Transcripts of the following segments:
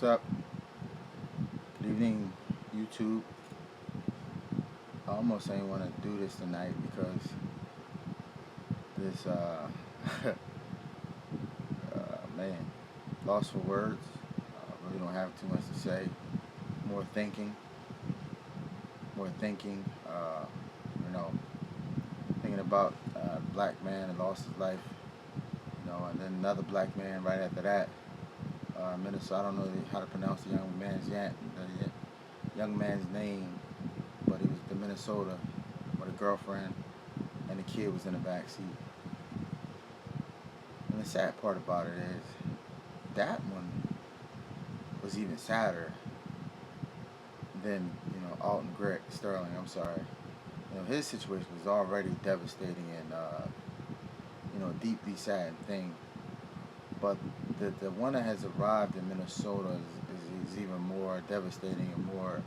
up? Good evening, YouTube. I almost ain't want to do this tonight because this, man, lost for words. Really don't have too much to say. More thinking. More thinking. You know, thinking about a black man that lost his life. And then another black man right after that. Minnesota. I don't know how to pronounce the young man's name, but it was the Minnesota with a girlfriend and the kid was in the back seat. And the sad part about it is that one was even sadder than Alton Gregg Sterling. I'm sorry. His situation was already devastating and deeply sad thing. But the one that has arrived in Minnesota is even more devastating and more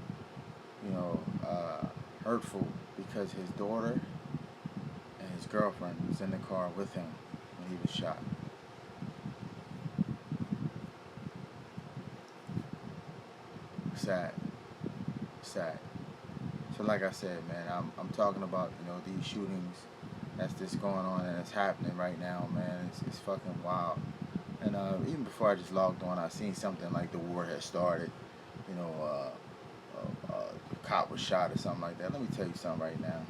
hurtful because his daughter and his girlfriend was in the car with him when he was shot. Sad. So like I said, man, I'm talking about these shootings that's just going on and it's happening right now, man. It's fucking wild. And even before I just logged on, I seen something like the war had started. A cop was shot or something like that. Let me tell you something right now.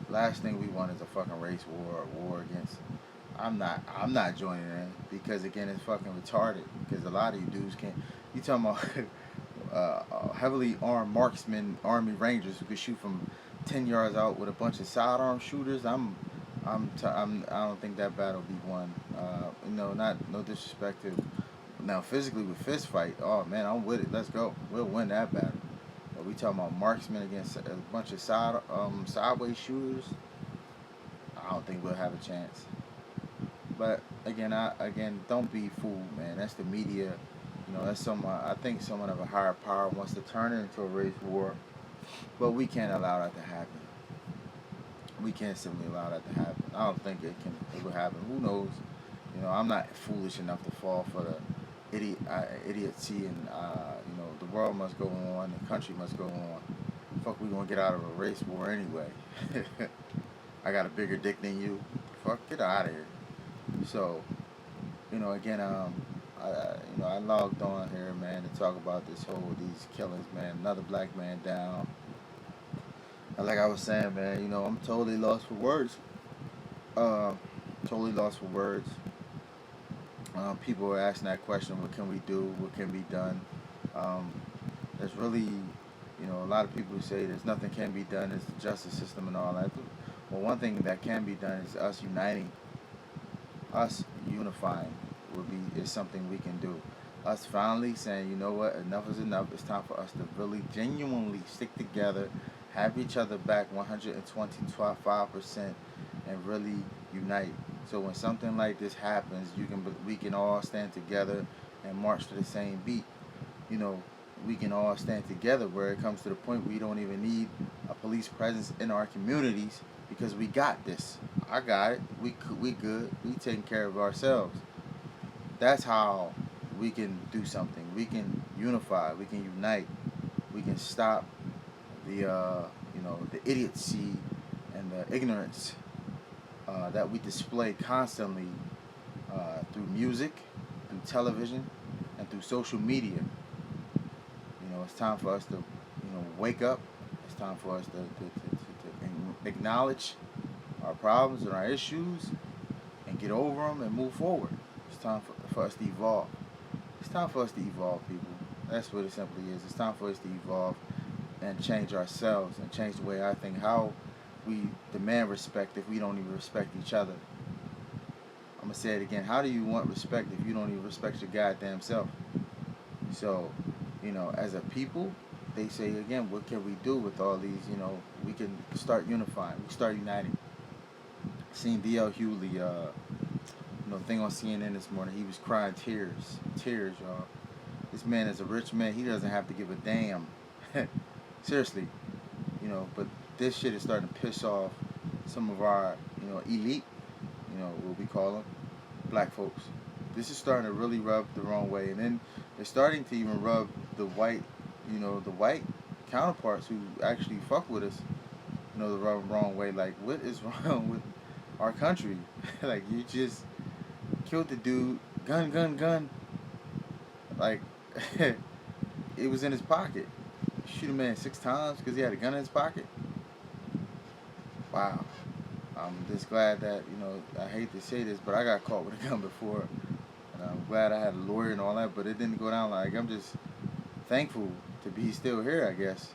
Last thing we want is a fucking race war or war against. I'm not joining in because again it's fucking retarded. Because a lot of you dudes can't. You talking about heavily armed marksmen, army rangers who could shoot from 10 yards out with a bunch of sidearm shooters. I don't think that battle will be won. No disrespect to now physically with fist fight. Oh man, I'm with it. Let's go. We'll win that battle. But we talking about marksmen against a bunch of sideways shooters. I don't think we'll have a chance. But again, don't be fooled, man. That's the media. That's someone. I think someone of a higher power wants to turn it into a race war, but we can't allow that to happen. We can't simply allow that to happen. I don't think it will happen. Who knows? I'm not foolish enough to fall for the idiocy and the world must go on, the country must go on. Fuck, we gonna get out of a race war anyway. I got a bigger dick than you. Fuck, get out of here. So, again, I logged on here, man, to talk about these killings, man. Another black man down. And like I was saying, man, I'm totally lost for words. Totally lost for words. People are asking that question: what can we do? What can be done? There's really, a lot of people who say there's nothing can be done. It's the justice system and all that. Well, one thing that can be done is us uniting. Us unifying is something we can do. Us finally saying, you know what, enough is enough. It's time for us to really genuinely stick together, have each other back 125%, and really unite. So when something like this happens, we can all stand together and march to the same beat. We can all stand together where it comes to the point we don't even need a police presence in our communities because we got this. I got it. We good. We taking care of ourselves. That's how we can do something. We can unify. We can unite. We can stop the idiocy and the ignorance that we display constantly through music, through television, and through social media. It's time for us to wake up. It's time for us to acknowledge our problems and our issues and get over them and move forward. It's time for us to evolve. It's time for us to evolve, people. That's what it simply is. It's time for us to evolve and change ourselves and change the way I think, how we demand respect if we don't even respect each other. I'm going to say it again. How do you want respect if you don't even respect your goddamn self? So, as a people, they say, again, what can we do with all these, we can start unifying. We start uniting. Seen D.L. Hewley, thing on CNN this morning. He was crying tears, y'all. This man is a rich man. He doesn't have to give a damn. Seriously, but this shit is starting to piss off some of our, elite, what we call them, black folks. This is starting to really rub the wrong way, and then it's starting to even rub the white, the white counterparts who actually fuck with us, the wrong way. Like, what is wrong with our country? Like, you just killed the dude, gun, gun, gun. Like, it was in his pocket. Shoot a man 6 times because he had a gun in his pocket. Wow. I'm just glad that, I hate to say this, but I got caught with a gun before. And I'm glad I had a lawyer and all that, but it didn't go down. Like, I'm just thankful to be still here, I guess.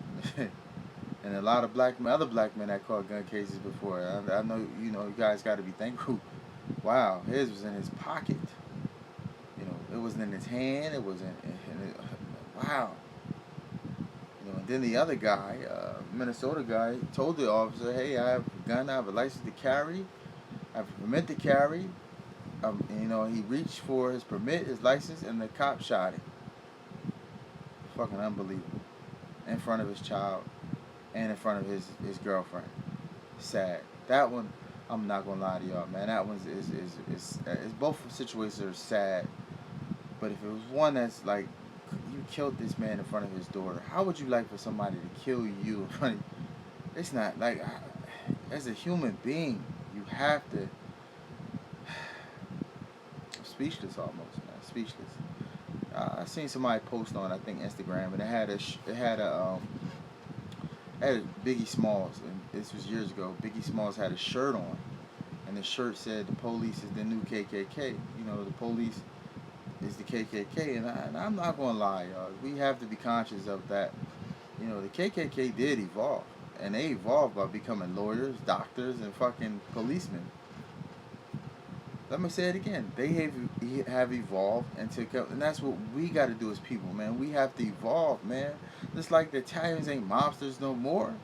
And a lot of other black men that caught gun cases before. I know, you guys got to be thankful. Wow, his was in his pocket. It wasn't in his hand. It wasn't in it. Wow. And then the other guy, Minnesota guy, told the officer, "Hey, I have a gun. I have a license to carry. I have a permit to carry." He reached for his permit, his license, and the cop shot him. Fucking unbelievable. In front of his child and in front of his girlfriend. Sad. That one, I'm not gonna lie to y'all, man. That one is both situations are sad. But if it was one that's like, you killed this man in front of his daughter, how would you like for somebody to kill you in front of? It's not like, as a human being, you have to. I'm speechless almost, man. Speechless. I seen somebody post on, I think, Instagram, and it had Biggie Smalls, and this was years ago. Biggie Smalls had a shirt on, and the shirt said, "The police is the new KKK." The police is the KKK, and I'm not gonna lie, y'all. We have to be conscious of that. The KKK did evolve, and they evolved by becoming lawyers, doctors, and fucking policemen. Let me say it again. They have evolved and that's what we got to do as people, man. We have to evolve, man. Just like the Italians ain't mobsters no more.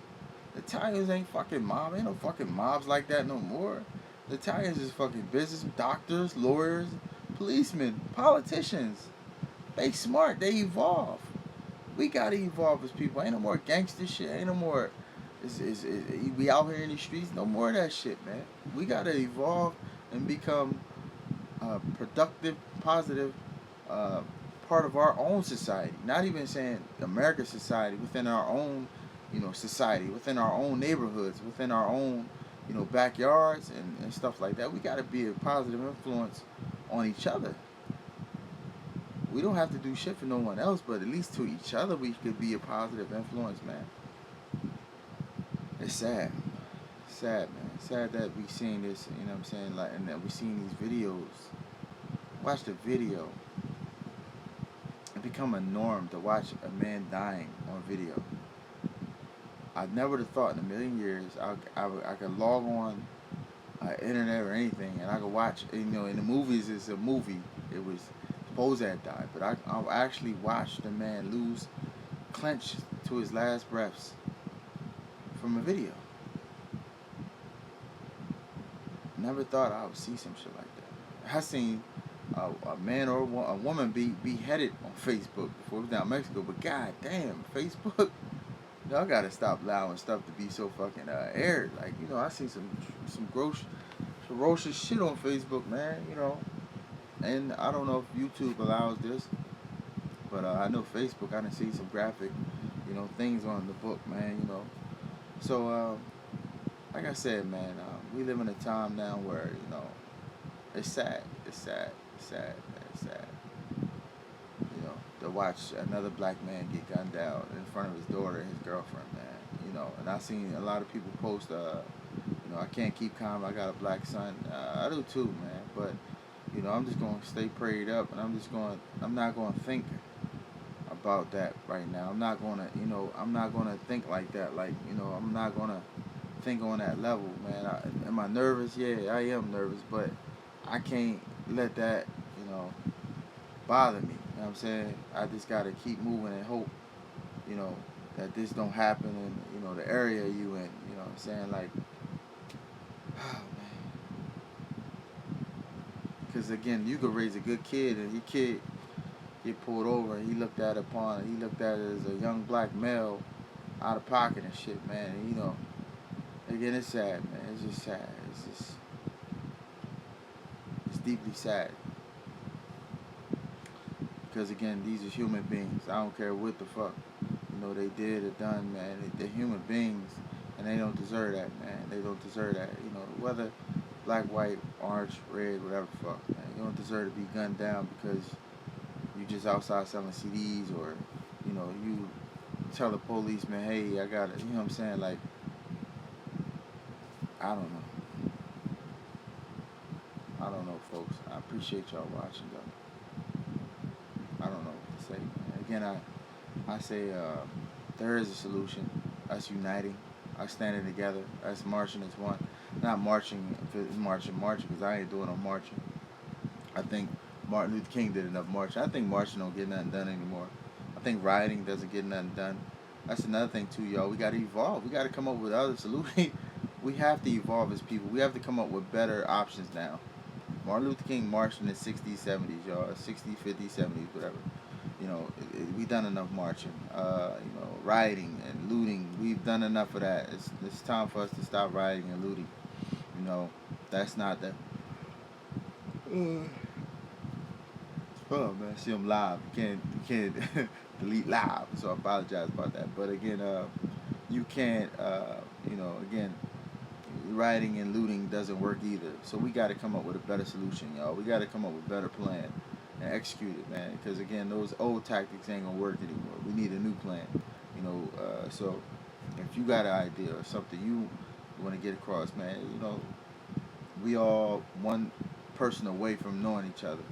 The Italians ain't fucking mob. Ain't no fucking mobs like that no more. The Italians is fucking business, doctors, lawyers, policemen, politicians. They smart. They evolve. We got to evolve as people. Ain't no more gangster shit. Ain't no more. We out here in the streets. No more of that shit, man. We got to evolve and become productive, positive part of our own society. Not even saying America's society, within our own, society, within our own neighborhoods, within our own, backyards and stuff like that. We got to be a positive influence on each other. We don't have to do shit for no one else, but at least to each other we could be a positive influence, man. It's sad. Sad, man. Sad that we seen this, you know what I'm saying, like, and that we seen these videos. Watch the video. It become a norm to watch a man dying on video. I never would have thought in a million years I could log on internet or anything and I could watch. In the movies, it's a movie. It was supposed to have died, but I actually watched the man clench to his last breaths from a video. Never thought I would see some shit like that. I seen a man or a woman be beheaded on Facebook before it was down in Mexico, but god damn, Facebook, y'all gotta stop allowing stuff to be so fucking aired. Like, I see some gross, ferocious shit on Facebook, man, and I don't know if YouTube allows this, but I know Facebook, I done see some graphic, things on the book, man, So, like I said, man, we live in a time now where, it's sad. It's sad. It's sad. It's sad. To watch another black man get gunned down in front of his daughter and his girlfriend, man. And I seen a lot of people post, I can't keep calm. I got a black son. I do too, man. But, I'm just going to stay prayed up, and I'm not going to think about that right now. I'm not going to think like that. Like, I'm not going to think on that level, man. Am I nervous? Yeah, I am nervous, but I can't let that, bother me. You know what I'm saying? I just got to keep moving and hope, that this don't happen in, the area you in. You know what I'm saying? Like, oh, man. Because, again, you could raise a good kid, and your kid get pulled over, and he looked at it as a young black male out of pocket and shit, man. And, again, it's sad, man. It's just sad. It's deeply sad. because again, these are human beings. I don't care what the fuck, they did or done, man. They're human beings, and they don't deserve that, man. They don't deserve that. Whether black, white, orange, red, whatever the fuck, man. You don't deserve to be gunned down because you just outside selling CDs, or you tell the police, man, hey, I got it. You know what I'm saying? Like, I don't know. I don't know, folks. I appreciate y'all watching, though. I don't know what to say, man. Again, I say there is a solution. Us uniting, us standing together, us marching as one. Not marching, marching, because I ain't doing no marching. I think Martin Luther King did enough marching. I think marching don't get nothing done anymore. I think rioting doesn't get nothing done. That's another thing too, y'all. We got to evolve. We got to come up with other solutions. We have to evolve as people. We have to come up with better options now. Martin Luther King marched in the 60s, 70s, y'all. 60s, 50s, 70s, whatever. We done enough marching. Rioting and looting. We've done enough of that. It's time for us to stop rioting and looting. That's not the... Oh man, see them live. You can't delete live, so I apologize about that. But again, you can't, again, rioting and looting doesn't work either. So we got to come up with a better solution, y'all. We got to come up with a better plan and execute it, man. Because again, those old tactics ain't gonna work anymore. We need a new plan, So if you got an idea or something you want to get across, man, we all one person away from knowing each other.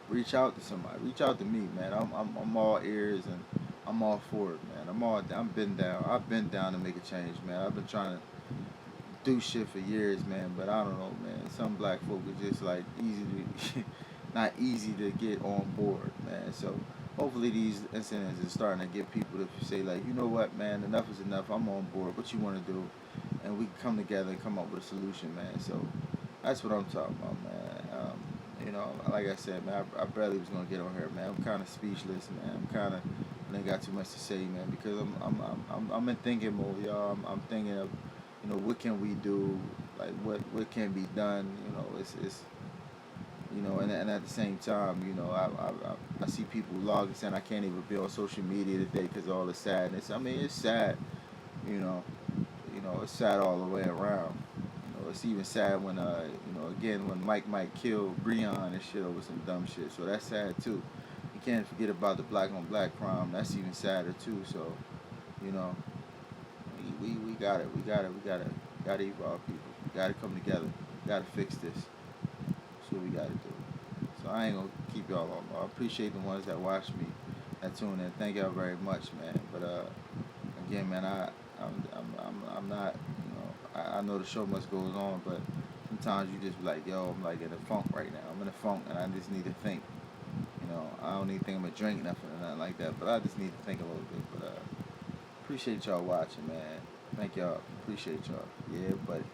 Reach out to somebody. Reach out to me, man. I'm all ears and I'm all for it, man. I've been down. I've been down to make a change, man. I've been trying to do shit for years, man. But I don't know, man. Some black folk are just like not easy to get on board, man. So hopefully these incidents are starting to get people to say like, you know what, man, enough is enough. I'm on board. What you want to do? And we can come together and come up with a solution, man. So that's what I'm talking about, man. Like I said, man, I barely was gonna get on here, man. I'm kind of speechless, man. I ain't got too much to say, man, because I'm in thinking mode, y'all. I'm thinking of, what can we do? Like, what can be done? It's and at the same time, I see people logging saying I can't even be on social media today because of all the sadness. I mean, it's sad, you know, it's sad all the way around. It's even sad when again when Mike killed Breon and shit over some dumb shit. So that's sad too. You can't forget about the black on black crime. That's even sadder too. So, we got it. We gotta evolve, people. We gotta come together. We gotta fix this. That's what we gotta do. So I ain't gonna keep y'all on. I appreciate the ones that watch me, that tune in. Thank y'all very much, man. But again, man, I'm not. I know the show must goes on, but sometimes you just be like, yo, I'm like in a funk right now. I'm in a funk, and I just need to think. I don't need to think I'm gonna drink nothing or nothing like that, but I just need to think a little bit. But appreciate y'all watching, man. Thank y'all. Appreciate y'all. Yeah, buddy.